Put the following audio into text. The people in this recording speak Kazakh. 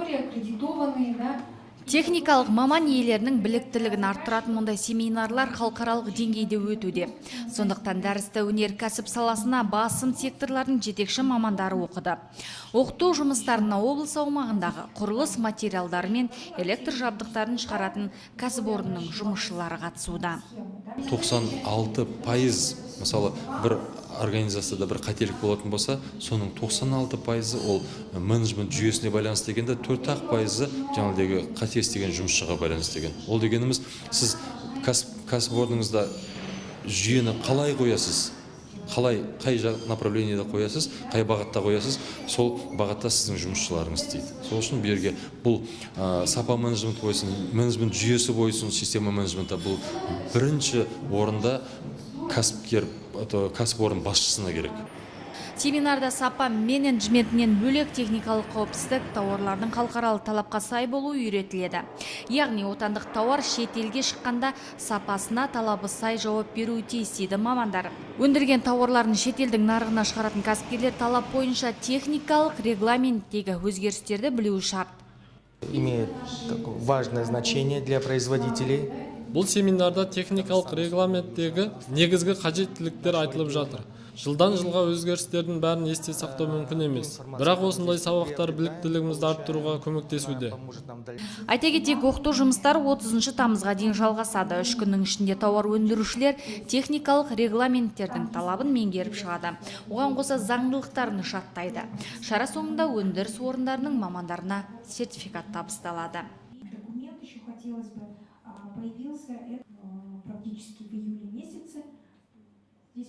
лаборатории аккредитованные, да. Техникалық маман иелерінің біліктілігін арттыратын мұндай семинарлар халықаралық деңгейде өтуде. Сондықтан дәрісті өнеркәсіп саласына басым секторлардың жетекші мамандары оқыды. Оқыту жұмыстарына облыс аумағындағы құрылыс материалдары мен электр жабдықтарын шығаратын кәсіпорынның жұмысшылары қатысуда. 96% мысалы бір организацияда бір қателік болатын болса, соның 96% ол менеджмент жүйесіне байланысты дегенде 4% жаңағыдегі қате істеген жұмысшыға байланысты деген. Ол дегеніміз, сіз кәсіпорныңызда жүйені қалай қоясыз, қай направлениеде қоясыз, қай бағытта қоясыз, сол бағытта сіздің жұмысшыларыңыз істейді. Сол үшін берге бұл сапа менеджмент бойсын, менеджмент жүйесі бойсын, система менеджменті бұл бірінші орында кәсіпорын басшысына керек. Семинарда сапа менеджментінен бөлек техникалық қауіпсіздік, тауарлардың халықаралық талапқа сай болу үйретіледі. Яғни отандық тауар шетелге шыққанда сапасына талабы сай жауап беруі тиіс дейді мамандар. Өндірген тауарларын шетелдің нарығына шығаратын кәсіпкерлер талап бойынша техникалық регламенттегі өзгерістерді білуі шарт. Имеет важное значение для производителей. Бұл семинарда техникалық регламенттегі негізгі қажеттіліктер айтылып жатыр. Жылдан жылға өзгерістердің бәрін есте сақтау мүмкін емес. Бірақ осындай сабақтар біліктілігімізді арттыруға көмектесуде. Айта кетейік, оқыту жұмыстары 30 тамызға дейін жалғасады. 3 күннің ішінде тауар өндірушілер техникалық регламенттердің талабын меңгеріп шығады. Оған қоса заңдылықтарын жаттайды. Шара соңында өндіріс орындарының мамандарына сертификат табысталады. Появился практически в июле месяце. Здесь